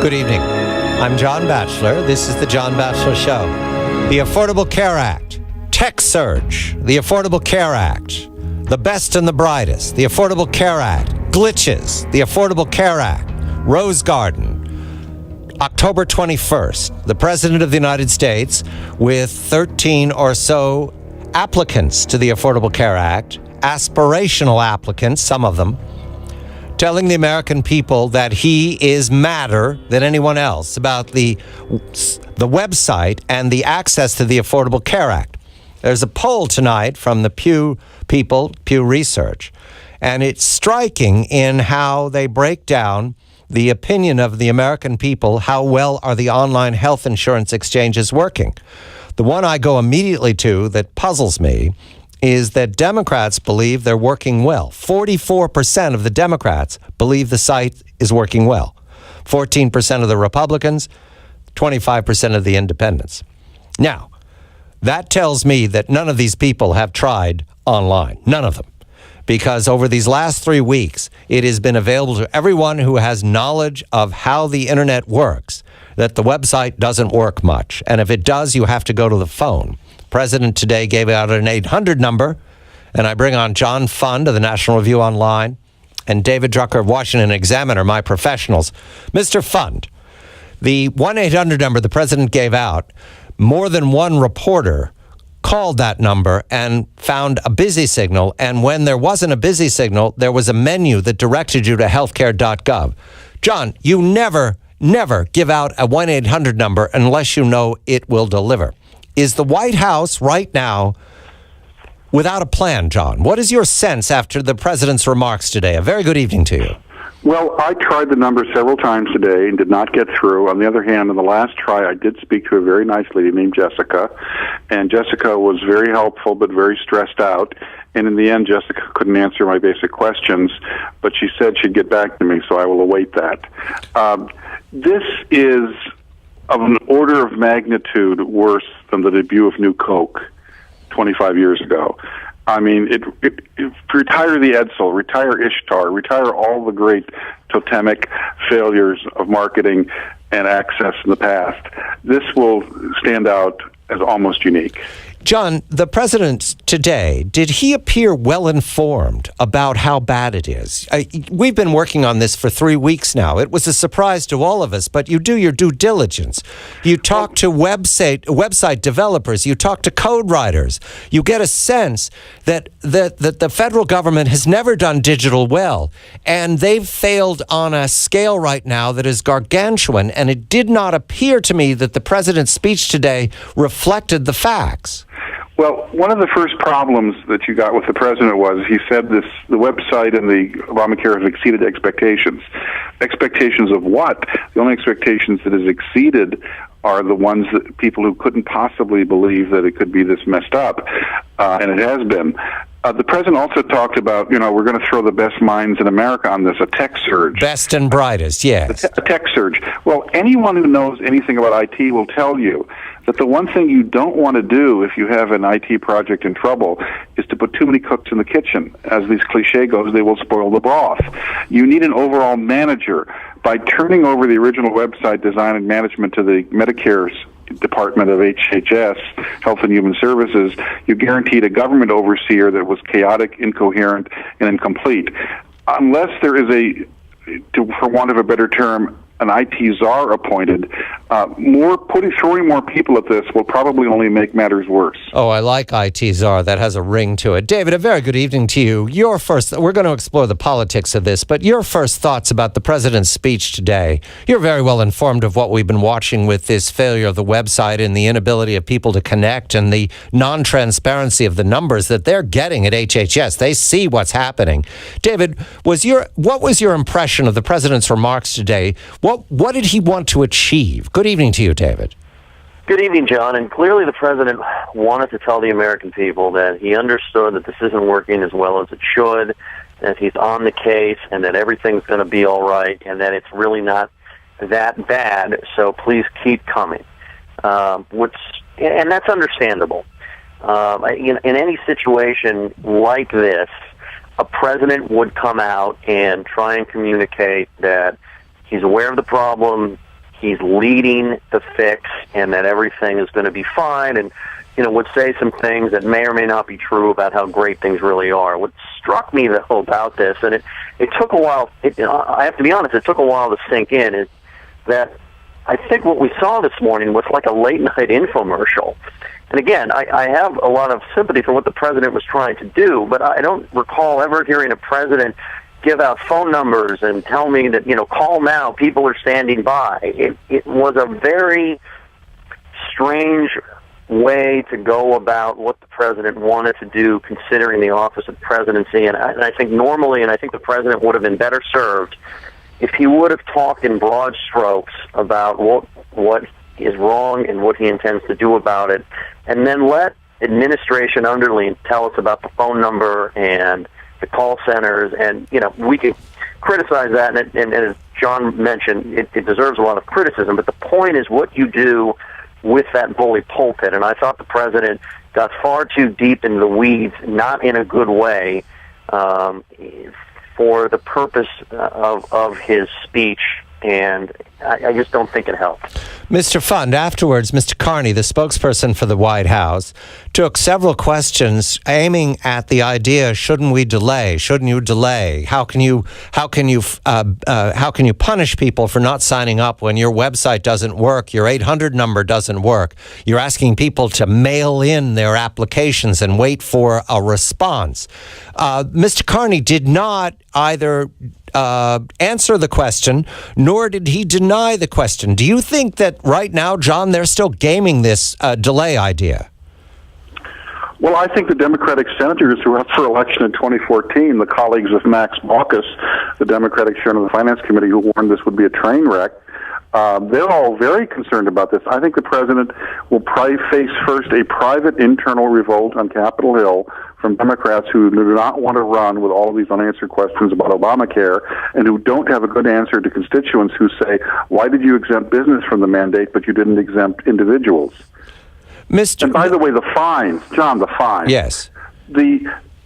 Good evening. I'm John Batchelor. This is the John Batchelor Show. The Affordable Care Act, tech surge, the Affordable Care Act, the best and the brightest, the Affordable Care Act, glitches, the Affordable Care Act, Rose Garden. October 21st, the President of the United States, with 13 or so applicants to the Affordable Care Act, aspirational applicants, some of them, telling the American people that he is madder than anyone else about the website and the access to the Affordable Care Act. There's a poll tonight from the Pew Research, and it's striking in how they break down the opinion of the American people. How well are the online health insurance exchanges working? The one I go immediately to that puzzles me is that Democrats believe they're working well. 44% of the Democrats believe the site is working well. 14% of the Republicans, 25% of the independents. Now, that tells me that none of these people have tried online. None of them. Because over these last 3 weeks, it has been available to everyone who has knowledge of how the internet works, that the website doesn't work much. And if it does, you have to go to the phone. President today gave out an 800 number, and I bring on John Fund of the National Review Online and David Drucker of Washington Examiner, my professionals. Mr. Fund, the 1-800 number the president gave out, more than one reporter called that number and found a busy signal, and when there wasn't a busy signal, there was a menu that directed you to healthcare.gov. John, you never give out a 1-800 number unless you know it will deliver. Is the White House right now without a plan, John? What is your sense after the president's remarks today? A very good evening to you. Well, I tried the number several times today and did not get through. On the other hand, in the last try, I did speak to a very nice lady named Jessica, and Jessica was very helpful but very stressed out. And in the end, Jessica couldn't answer my basic questions, but she said she'd get back to me, so I will await that. This is of an order of magnitude worse than the debut of New Coke 25 years ago. I mean, retire the Edsel, retire Ishtar, retire all the great totemic failures of marketing and access in the past. This will stand out as almost unique. John, the president today, did he appear well-informed about how bad it is? We've been working on this for 3 weeks now. It was a surprise to all of us, but you do your due diligence. You talk to website developers. You talk to code writers. You get a sense that the federal government has never done digital well, and they've failed on a scale right now that is gargantuan, and it did not appear to me that the president's speech today reflected the facts. Well, one of the first problems that you got with the president was he said the website and the Obamacare has exceeded expectations. Expectations of what? The only expectations that has exceeded are the ones that people who couldn't possibly believe that it could be this messed up, and it has been. The president also talked about, we're going to throw the best minds in America on this, a tech surge. Best and brightest, yes. A tech surge. Well, anyone who knows anything about IT will tell you that the one thing you don't want to do if you have an IT project in trouble is to put too many cooks in the kitchen. As this cliche goes, they will spoil the broth. You need an overall manager. By turning over the original website design and management to the Medicare's Department of HHS, Health and Human Services, you guaranteed a government overseer that was chaotic, incoherent, and incomplete. Unless there is for want of a better term, an IT czar appointed, throwing more people at this will probably only make matters worse. Oh, I like IT czar. That has a ring to it. David, a very good evening to you. We're going to explore the politics of this, but your first thoughts about the president's speech today. You're very well informed of what we've been watching with this failure of the website and the inability of people to connect and the non-transparency of the numbers that they're getting at HHS. They see what's happening. David, what was your impression of the president's remarks today? What did he want to achieve? Good evening to you, David. Good evening, John. And clearly the president wanted to tell the American people that he understood that this isn't working as well as it should, that he's on the case, and that everything's going to be all right, and that it's really not that bad, so please keep coming. And that's understandable. In any situation like this, a president would come out and try and communicate that he's aware of the problem, he's leading the fix and that everything is going to be fine, and would say some things that may or may not be true about how great things really are. What struck me, though, about this, and it took a while, I have to be honest, it took a while to sink in, is that I think what we saw this morning was like a late-night infomercial. And again, I have a lot of sympathy for what the president was trying to do, but I don't recall ever hearing a president give out phone numbers and tell me that, call now, people are standing by. It was a very strange way to go about what the president wanted to do, considering the office of presidency. And I think normally, and I think the president would have been better served if he would have talked in broad strokes about what is wrong and what he intends to do about it, and then let administration underlings tell us about the phone number and the call centers. And we could criticize that, and as John mentioned, it deserves a lot of criticism, but the point is what you do with that bully pulpit. And I thought the president got far too deep into the weeds, not in a good way, for the purpose of his speech, and I just don't think it helped. Mr. Fund, afterwards, Mr. Carney, the spokesperson for the White House, took several questions aiming at the idea: shouldn't we delay? Shouldn't you delay? How can you punish people for not signing up when your website doesn't work, your 800 number doesn't work? You're asking people to mail in their applications and wait for a response. Mr. Carney did not either answer the question, nor did he deny the question. Do you think that right now, John, they're still gaming this delay idea? Well, I think the Democratic senators who were up for election in 2014, the colleagues of Max Baucus, the Democratic chairman of the Finance Committee, who warned this would be a train wreck, they're all very concerned about this. I think the president will probably face first a private internal revolt on Capitol Hill from Democrats who do not want to run with all of these unanswered questions about Obamacare and who don't have a good answer to constituents who say, why did you exempt business from the mandate, but you didn't exempt individuals? And by the way, the fines, John, the fines. Yes.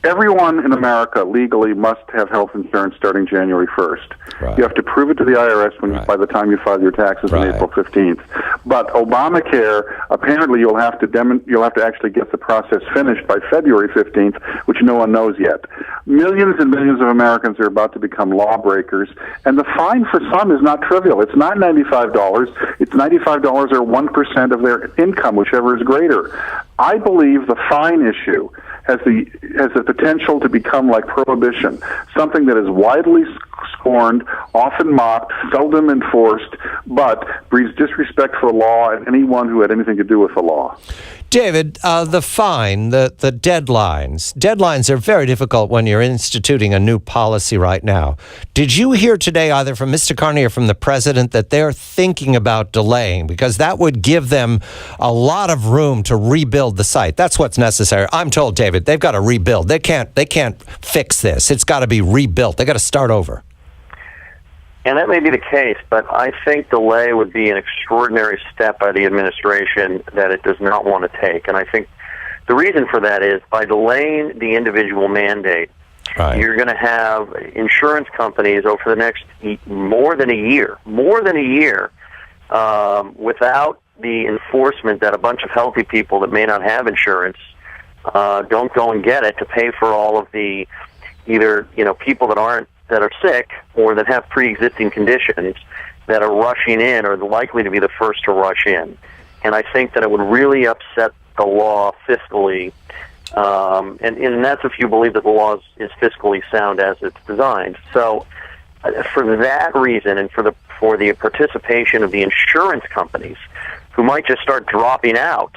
Everyone in America legally must have health insurance starting January 1st. Right. You have to prove it to the IRS by the time you file your taxes on April 15th. But Obamacare, apparently you'll have to actually get the process finished by February 15th, which no one knows yet. Millions and millions of Americans are about to become lawbreakers, and the fine for some is not trivial. It's not $95. It's $95 or 1% of their income, whichever is greater. I believe the fine issue has the potential to become like prohibition, something that is widely scorned, often mocked, seldom enforced, but breeds disrespect for the law and anyone who had anything to do with the law. David, the fine, the deadlines. Deadlines are very difficult when you're instituting a new policy right now. Did you hear today, either from Mr. Carney or from the president, that they're thinking about delaying? Because that would give them a lot of room to rebuild the site. That's what's necessary. I'm told, David, they've got to rebuild. They can't fix this. It's got to be rebuilt. They got to start over. And that may be the case, but I think delay would be an extraordinary step by the administration that it does not want to take. And I think the reason for that is by delaying the individual mandate, right, you're going to have insurance companies over the next more than a year, without the enforcement that a bunch of healthy people that may not have insurance don't go and get it to pay for all of the either people that are sick or that have pre-existing conditions that are rushing in or likely to be the first to rush in. And I think that it would really upset the law fiscally, and that's if you believe that the law is fiscally sound as it's designed. So for that reason and for the participation of the insurance companies who might just start dropping out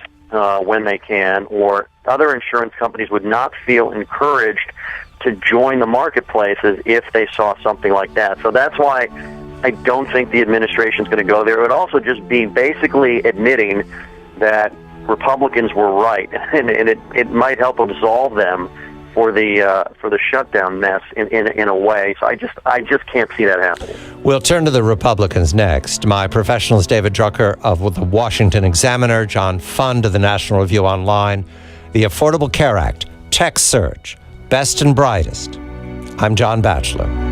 when they can, or other insurance companies would not feel encouraged to join the marketplaces if they saw something like that. So that's why I don't think the administration's going to go there. It would also just be basically admitting that Republicans were right, and it might help absolve them for the shutdown mess in a way. So I just can't see that happening. We'll turn to the Republicans next. My professional is David Drucker of the Washington Examiner, John Fund of the National Review Online, the Affordable Care Act, Tech Surge, Best and Brightest. I'm John Batchelor.